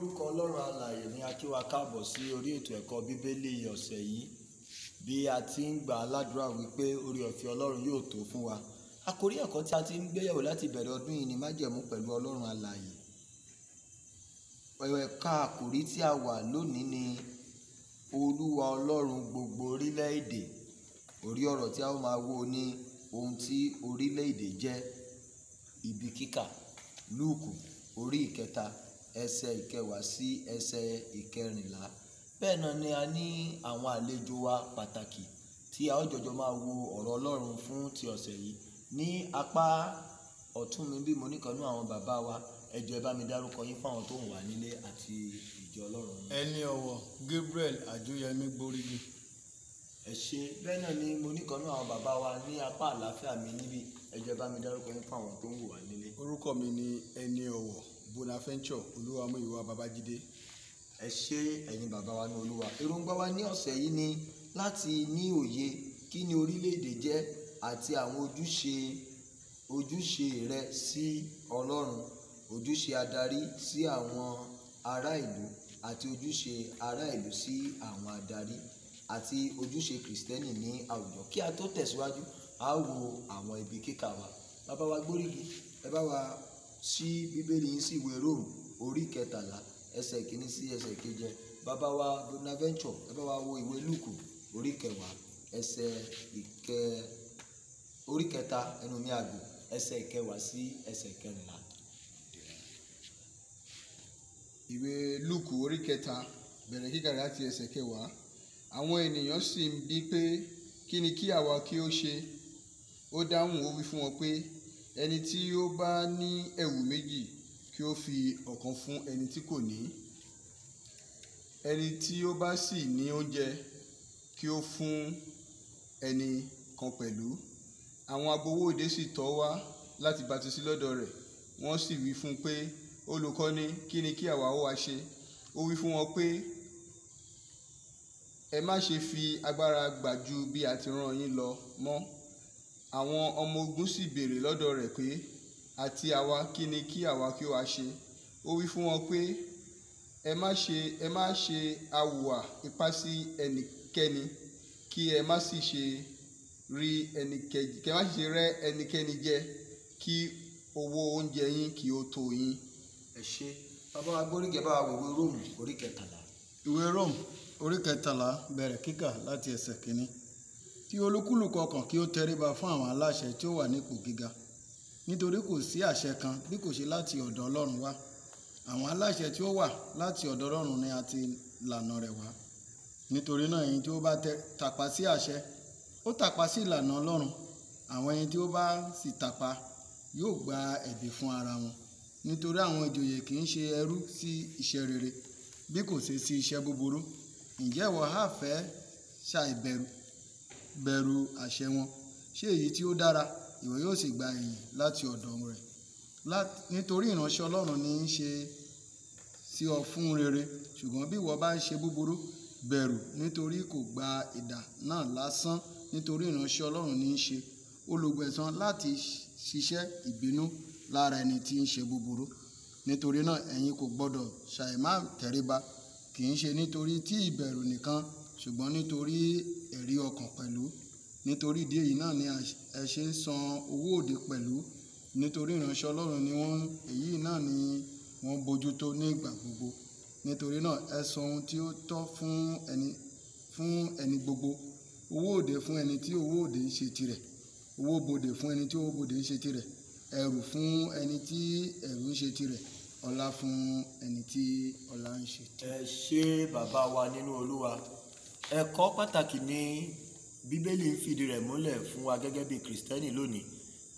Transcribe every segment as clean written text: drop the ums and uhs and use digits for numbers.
orúkọ Ọlọ́run alààyè ni a kí wa káàbọ̀ sí orí ètò ẹ̀kọ́ Bíbélì ọ̀sẹ̀ yìí bí a ti ń gbà ládùúrà wípé oore ọ̀fẹ́ Ọlọ́run yóò tó fún wa. Àkórí ẹ̀kọ́ tí a ti ń gbéyẹ̀wò láti bẹ̀rẹ̀ ọdún yìí ni májẹ̀mú pẹ̀lú Ọlọ́run alààyè. Ẹ̀ka àkórí tí a wà lónìí ni Olúwa Ọlọ́run gbogbo orílẹ̀-èdè. Orí ọ̀rọ̀ tí a ó máa wò ní ohun tí orílẹ̀-èdè jẹ́. Ibi kíkà Lúùkù orí ìkẹta ẹsẹ̀ ìkẹwàá sí ẹsẹ̀ ìkẹrìnlá. Bẹ́ẹ̀ náà ni a ní àwọn àlejò wa pàtàkì tí a ó jọjọ máa wo ọ̀rọ̀ Ọlọ́run fún ti ọ̀sẹ̀ yìí. Ní apá ọ̀tún mi bí mo ní kan nínú àwọn bàbá wa, ẹ jọ̀ọ́ ẹ bá mi dárúkọ yín fún àwọn tó ń wà nílé àti ìjọ Ọlọ́run yín. Ẹni ọ̀wọ̀ Gabriel Àjọyẹmí Gbórígì. Ẹ ṣé. Bẹ́ẹ̀ náà ni mo ní kan nínú àwọn bàbá wa ní apá àlàáfíà mi níbí, ẹ jọ̀ọ́ ẹ bá mi dárúkọ yín fún àwọn tó ń wà nílé. Orúkọ mi ni Ẹni ọ̀wọ̀ Bonaventure Olúwamúyìwá Babájídé. Ẹ ṣé ẹ̀yin bàbá wa ní Olúwa. Èròǹgbà wa ní ọ̀sẹ̀ yìí ni láti ní òye kí ni orílẹ̀-èdè jẹ́ àti àwọn ojúṣe rẹ sí Ọlọ́run, ojúṣe adarí sí àwọn ará ìlú àti ojúṣe ará ìlú sí àwọn adarí àti ojúṣe Kristẹni ní àwùjọ. Kí a tó tẹ̀síwájú, a ó wo àwọn ibi kíkà wa. Bàbá wa Gbórígì, ẹ bá wa ṣí Bíbélì yín sí ìwé Róòmù orí 13 ẹsẹ̀ ìkíní sí ẹsẹ̀ ìkeje. Bàbá wa Bonaventure, ẹ bá wa wo ìwé Lúùkù orí 10 orí 3 ẹnu mi àgò ẹsẹ̀ ìkẹwàá sí ẹsẹ̀ ìkẹrìnlá. Ìwé Lúùkù orí 3 bẹ̀rẹ̀ kíkà rẹ̀ láti ẹsẹ̀ kẹwàá. Àwọn ènìyàn sì ń bi pé kí ni kí àwa kí ó ṣe? Ó dáhùn, ó wí fún wọn pé ẹni tí ó bá ní ẹ̀wù méjì kí ó fi ọ̀kan fún ẹni tí kò ní. Ẹni tí ó bá sì ní oúnjẹ kí ó fún ẹni kan pẹ̀lú. Àwọn agbowó òde sì tọ̀ wá láti baptisí lọ́dọ̀ rẹ̀. Wọ́n sì wí fún un pé olùkọ́ni, kí ni kí àwa ó wá ṣe? Ó wí fún wọn pé ẹ má ṣe fi agbára gbà ju bí a ti rán yín lọ mọ́. Àwọn ọmọ ogun sì béèrè lọ́dọ̀ rẹ̀ pé àti àwa kí ni kí àwa kí ó wá ṣe? Ó wí fún wọn pé ẹ má ṣe hùwà ipá sí ẹnikẹ́ni, kí ẹ má sì ṣe rẹ́ ẹnikẹ́ni jẹ, kí owó oúnjẹ yín kí ó tó yín. Ẹ ṣé. Bàbá wa Gbórígì, ẹ bá wa wo ìwé Róòmù orí 13. Ìwé Róòmù orí 13 bẹ̀rẹ̀ kíkà láti ẹsẹ̀ kìíní. Kí olúkúlùkù ọkàn kí ó tẹríba fún àwọn aláṣẹ tí ó wà nípò gíga, nítorí kò sí àṣẹ kan bí kò ṣe láti ọ̀dọ̀ Ọlọ́run wá. Àwọn aláṣẹ tí ó wà láti ọ̀dọ̀ Ọlọ́run ni a ti lànà rẹ̀ wá. Nítorí náà ẹni tí ó bá tàpá sí àṣẹ, ó tàpá sí ìlànà Ọlọ́run. Àwọn ẹni tí ó bá sì tàpá yóò gba ẹ̀bi fún ara wọn. Nítorí àwọn ìjòyè kì í ṣe ẹrú sí iṣẹ́ rere, bí kò ṣe sí iṣẹ́ búburú. Ǹjẹ́ ìwọ ha fẹ́ ṣàìbẹ̀rù àṣẹ wọn? Ṣé èyí tí ó dára, ìwọ yóò sì gba ìyìn láti ọ̀dọ̀ rẹ̀. Nítorí ìránṣẹ́ Ọlọ́run ní í ṣe sí ọ fún rere. Ṣùgbọ́n bí ìwọ bá ń ṣe búburú, bẹ̀rù, nítorí kò gba idà náà lásán. Nítorí ìránṣẹ́ Ọlọ́run ní í ṣe olùgbẹ̀san láti ṣiṣẹ́ ìbínú lára ẹni tí ń ṣe búburú. Nítorí náà ẹ̀yin kò gbọdọ̀ ṣàìmá tẹríba, kì í ṣe nítorí tí ìbẹ̀rù nìkan, ṣùgbọ́n nítorí ẹ̀rí ọkàn pẹ̀lú. Nítorí ìdí èyí náà ni ẹ ṣe ń san owó òde pẹ̀lú. Nítorí ìránṣẹ́ Ọlọ́run ni èyí náà ni wọ́n bójútó ní ìgbà gbogbo. Nítorí náà ẹ san ohun tí ó tọ́ fún ẹni gbogbo. Owó òde fún ẹni tí owó òde ń ṣe tirẹ̀. Owó bodè fún ẹni tí owó bodè ń ṣe tirẹ̀. Ẹrù fún ẹni tí ẹrù ń ṣe tirẹ̀. Ọlá fún ẹni tí ọlá ń ṣe tirẹ̀. Ẹ ṣé bàbá wa nínú Olúwa. Ẹ̀kọ́ pàtàkì ni Bíbélì ń fìdí rẹ̀ múlẹ̀ fún wa gẹ́gẹ́ bí Kristẹni lónìí.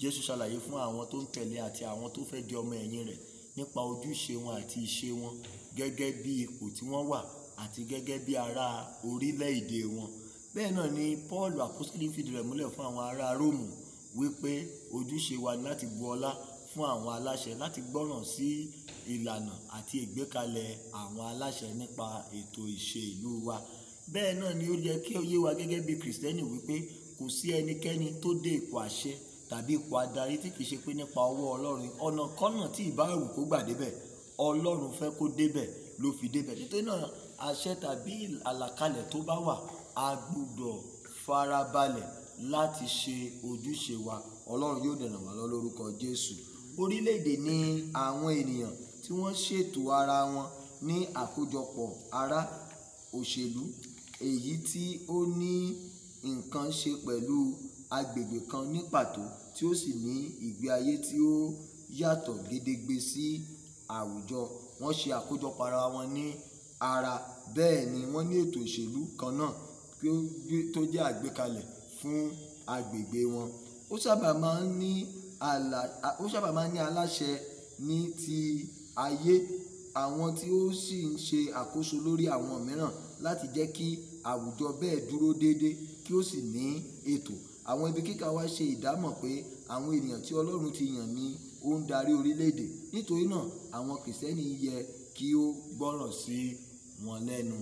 Jésù ṣàlàyé fún àwọn tó ń tẹ̀lé àti àwọn tó fẹ́ di ọmọ ẹ̀yìn rẹ̀ nípa ojúṣe wọn àti ìṣe wọn gẹ́gẹ́ bí ipò tí wọ́n wà àti gẹ́gẹ́ bí ará orílẹ̀-èdè wọn. Bẹ́ẹ̀ náà ni Pọ́ọ̀lù àpọ́sítélì fìdí rẹ̀ múlẹ̀ fún àwọn ará Róòmù wípé ojúṣe wa ni láti bu ọlá fún àwọn aláṣẹ, láti gbọ́ràn sí ìlànà àti ìgbékalẹ̀ àwọn aláṣẹ nípa ètò ìṣe ìlú wa. Bẹ́ẹ̀ náà ni ó yẹ kí ó yé wa gẹ́gẹ́ bí Kristẹni wípé kò sí ẹnikẹ́ni tó dé ipò àṣẹ tàbí ipò adarí tí kìí ṣe pé nípa ọwọ́ Ọlọ́run. Ọ̀nà kọ́nà tí ìbá wù kó gbà débẹ̀, Ọlọ́run fẹ́ kó débẹ̀ ló fi débẹ̀. Nítorí náà àṣẹ tàbí àlàkalẹ̀ tó bá wà a gbọ́dọ̀ farabalẹ̀ láti ṣe ojúṣe wa. Ọlọ́run yóò dẹ̀ ràn wá lọ́wọ́ lórúkọ Jésù. Orílẹ̀-èdè ní àwọn ènìyàn tí wọ́n ṣètò ara wọn ní àkójọpọ̀ ará òṣèlú èyí tí ó ní nǹkan ṣe pẹ̀lú agbègbè kan ní pàtó tí ó sì ní ìgbé ayé tí ó yàtọ̀ gédégbé sí àwùjọ. Wọ́n ṣe àkójọpọ̀ ara wọn ní ara, bẹ́ẹ̀ ni wọ́n ní ètò òṣèlú kan náà tó jẹ́ àgbékalẹ̀ fún agbègbè wọn. Ó sábà máa ń ní aláṣẹ ní ti ayé, àwọn tí ó sì ń ṣe àkóso lórí àwọn mìíràn láti jẹ́ kí àwùjọ bẹ́ẹ̀ dúró déédé kí ó sì ní ètò. Àwọn ibi kíkà wa ṣe ìdámọ̀ pé àwọn ènìyàn tí Ọlọ́run ti yàn ní ó ń darí orílẹ̀-èdè. Nítorí náà àwọn Kìrìsìtẹ́nì yẹ kí ó gbọ́ràn sí wọn lẹ́nu.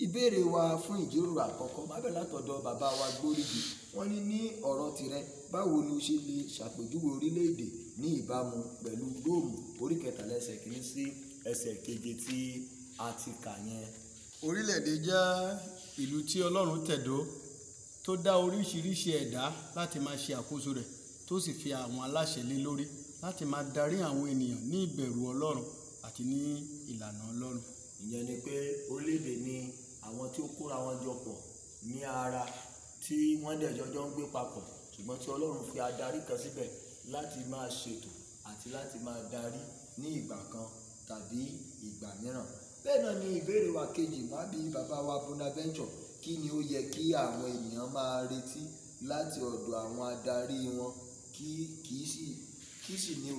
Ìbéèrè wa fún ìjíròrò àkọ́kọ́ máa bẹ̀rẹ̀ látọ̀dọ̀ bàbá wa Gbórígi. Wọ́n ní ọ̀rọ̀ tirẹ̀, báwo ni o ṣe lè ṣàpèjúwe orílẹ̀-èdè ní ìbámu pẹ̀lú Róòmù orí 13 ẹsẹ̀ 1 sí ẹsẹ̀ 7 tí a ti kà yẹn? Orílẹ̀-èdè jẹ́ ìlú tí Ọlọ́run tẹ̀dó, tó dá oríṣiríṣi ẹ̀dá láti máa ṣe àkóso rẹ̀, tó sì fi àwọn aláṣẹ lé lórí láti máa darí àwọn ènìyàn ní ìbẹ̀rù Ọlọ́run àti ní ìlànà Ọlọ́run. Ìyẹn ni pé orílẹ̀-èdè ni àwọn tí ó kóra wọn jọ pọ̀ ní ara tí wọ́n dẹ̀ jọjọ́ ń gbé papọ̀, ṣùgbọ́n tí Ọlọ́run fi adarí kan síbẹ̀ láti máa ṣètò àti láti máa darí ní ìgbà kan tàbí ìgbà mìíràn. Bẹ́ẹ̀ náà ni ìbéèrè wa kejì máa bí bàbá wa Bonaventure, kí ni ó yẹ kí àwọn ènìyàn máa retí láti ọ̀dọ̀ àwọn adarí wọn, kí sì ni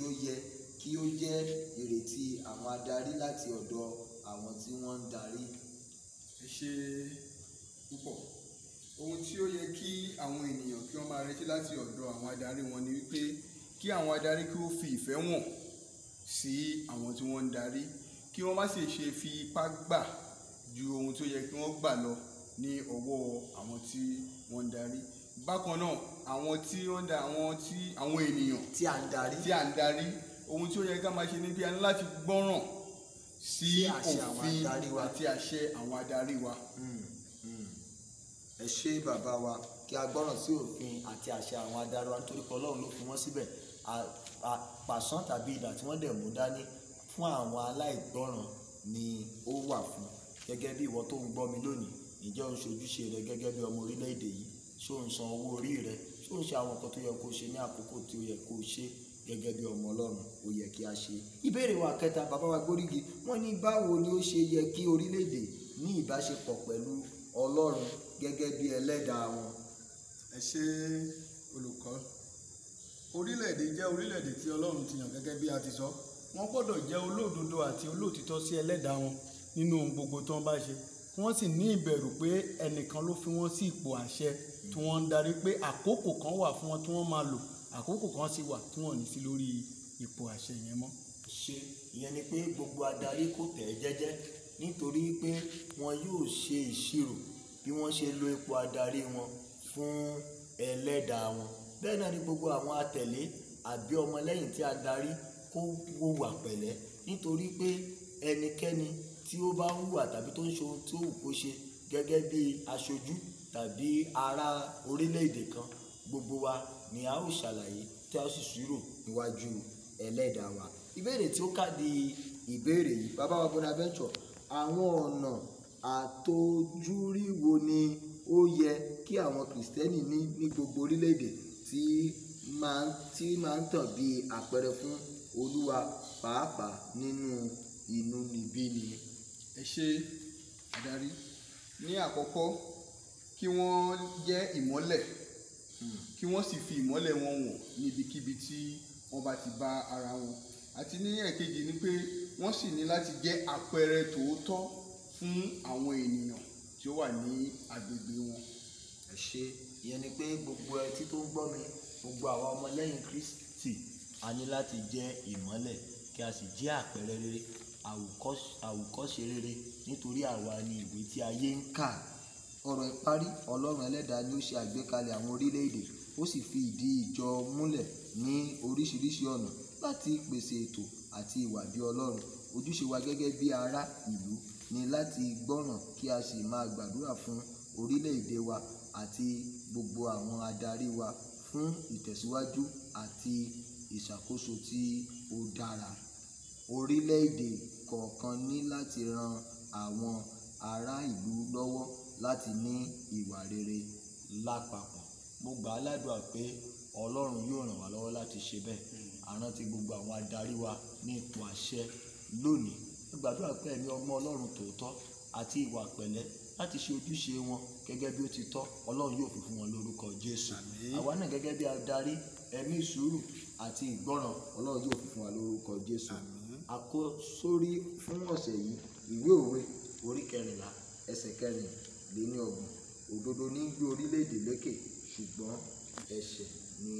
ó yẹ kí ó jẹ́ ìrètí àwọn adarí láti ọ̀dọ̀ àwọn tí wọ́n ń darí? Ẹ ṣé púpọ̀. Ohun tí ó yẹ kí àwọn ènìyàn kí wọ́n máa retí láti ọ̀dọ̀ àwọn adarí wọn ni wípé kí àwọn adarí kí ó fi ìfẹ́ wọn sí àwọn tí wọ́n ń darí, kí wọ́n má sì ṣe fi ipá gbà ju ohun tí ó yẹ kí wọ́n gbà lọ ní ọwọ́ àwọn tí wọ́n ń darí. Bákan náà àwọn ènìyàn tí à ń darí, ohun tí ó yẹ ká máa ṣe ni pé a ní láti gbọ́ràn sí òfin àti àṣẹ àwọn adarí wa. Ẹ ṣé bàbá wa, kí a gbọ́ràn sí òfin àti àṣẹ àwọn adarí wa nítorí pé Ọlọ́run ló fi wọ́n síbẹ̀. Pàṣán tàbí idà tí wọ́n dẹ̀ mú dání fún àwọn aláìgbọ́ràn ni ó wà fún. Gẹ́gẹ́ bí ìwọ tó ń gbọ́ mi lónìí, ǹjẹ́ o ń ṣojúṣe rẹ gẹ́gẹ́ bí ọmọ orílẹ̀-èdè yìí? Ṣé o ń san owó orí rẹ? Ṣé o ń ṣe àwọn nǹkan tó yẹ kó ṣe ní àkókò tí ó yẹ kó ṣe gẹ́gẹ́ bí ọmọ Ọlọ́run? Ó yẹ kí a ṣe. Ìbéèrè wa kẹta, bàbá wa Gbórígi, wọ́n ní báwo ni ó ṣe yẹ kí orílẹ̀-èdè ní ìbáṣepọ̀ pẹ̀lú Ọlọ́run gẹ́gẹ́ bí ẹlẹ́dàá wọn? Ẹ ṣé olùkọ́. Orílẹ̀-èdè jẹ́ orílẹ̀-èdè tí Ọlọ́run ti yàn gẹ́gẹ́ bí a ti sọ. Wọ́n gbọ́dọ̀ jẹ́ olódodo àti olóòtítọ́ sí ẹlẹ́dàá wọn nínú ohun gbogbo tí wọ́n bá ṣe. Wọ́n sì ní ìbẹ̀rù pé ẹnìkan ló fi wọ́n sí ipò àṣẹ tí wọ́n ń darí, pé àkókò kan wà fún wọn tí wọ́n máa lò, àkókò kan sì wà tí wọ́n ní sí lórí ipò àṣẹ yẹn mọ́. Ṣe ìyẹn ni pé gbogbo adarí kò tẹ̀ jẹ́jẹ́, nítorí pé wọn yóò ṣe ìṣirò bí wọ́n ṣe lo ipò adarí wọn fún ẹlẹ́dàá wọn. Bẹ́ẹ̀ náà ni gbogbo àwọn atẹ̀lé àbí ọmọlẹ́yìn tí a darí kó hùwà pẹ̀lẹ́, nítorí pé ẹnikẹ́ni tí ó bá hùwà tàbí tó ń ṣe ohun tí ó wù kó ṣe gẹ́gẹ́ bí aṣojú tàbí ará orílẹ̀-èdè kan, gbogbo wa ni a ó ṣàlàyé tí a ó sì ṣírò níwájú ẹlẹ́dàá wa. Ìbéèrè tí ó kàdí ìbéèrè yìí, bàbá wa Bonaventure, àwọn ọ̀nà àtojúrí wo ni ó yẹ kí àwọn Kìrìsìtẹ́nì ní gbogbo orílẹ̀-èdè tí máa ń tàn bí àpẹẹrẹ fún Olúwa, pàápàá nínú inúnibíni? Ẹ ṣé adarí. Ní àkọ́kọ́, kí wọ́n jẹ́ ìmọ́lẹ̀, kí wọ́n sì fi ìmọ́lẹ̀ wọn wọ̀n níbikíbi tí wọ́n bá ti bá ara wọn. Àti ní ẹ̀kejì ni pé wọ́n sì ní láti jẹ́ àpẹẹrẹ tòótọ́ fún àwọn ènìyàn tí ó wà ní agbègbè wọn. Ẹ ṣé, ìyẹn ni pé gbogbo ẹtí tó ń gbọ́ mi, gbogbo àwa ọmọlẹ́yìn Kristi, a ní láti jẹ́ ìmọ́lẹ̀ kí a sì jẹ́ àpẹẹrẹ rere, àwòkọ́ṣe rere, nítorí àwa ni ìwé tí ayé ń kà. Ọ̀rọ̀ ìparí, Ọlọ́run ẹlẹ́dàá ni ó ṣe àgbékalẹ̀ àwọn orílẹ̀-èdè, ó sì fi ìdí ìjọ múlẹ̀ ní oríṣiríṣi ọ̀nà láti pèsè ètò àti ìwà bí Ọlọ́run. ojúṣe wa gẹ́gẹ́ bí ará ìlú ni láti gbọ́ràn kí a sì máa gbàdúrà fún orílẹ̀-èdè wa àti gbogbo àwọn adarí wa fún ìtẹ̀síwájú àti ìṣàkóso tí ó dára. Orílẹ̀-èdè kọ̀ọ̀kan ní láti ran àwọn ará ìlú lọ́wọ́ láti ní ìwà rere lápapọ̀. Mo gbà á ládùúrà pé Ọlọ́run yóò ràn wá lọ́wọ́ láti ṣe bẹ́ẹ̀. A rántí gbogbo àwọn adarí wa ní ipò àṣẹ lónìí. Mo gbàdúrà pé ẹ̀mí ọgbọ́n Ọlọ́run tòótọ́ àti ìwà pẹ̀lẹ́ láti ṣe ojúṣe wọn gẹ́gẹ́ bí ó ti tọ́, Ọlọ́run yóò fi fún wọn lórúkọ Jésù. Àwa náà gẹ́gẹ́ bí adarí, ẹ̀mí sùúrù àti ìgbọ́ràn, Ọlọ́run yóò fi fún wa lórúkọ Jésù. Àkósórí fún ọ̀sẹ̀ yìí, ìwé òwe orí 14 ẹsẹ̀ 24. Òdodo ní gbé orílẹ̀-èdè lékè, ṣùgbọ́n ẹ̀ṣẹ̀ ni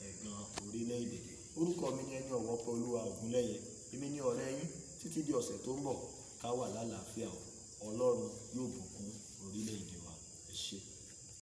ẹ̀gàn orílẹ̀-èdè. Orúkọ mi ni ẹni ọ̀wọ́ Olúwa Ògúnlẹ́yẹ. Èmi ni ọ̀rẹ́ yín títí di ọ̀sẹ̀ tó ń bọ̀. Ká wà lálàáfíà o. Ọlọ́run yóò bùkún orílẹ̀-èdè.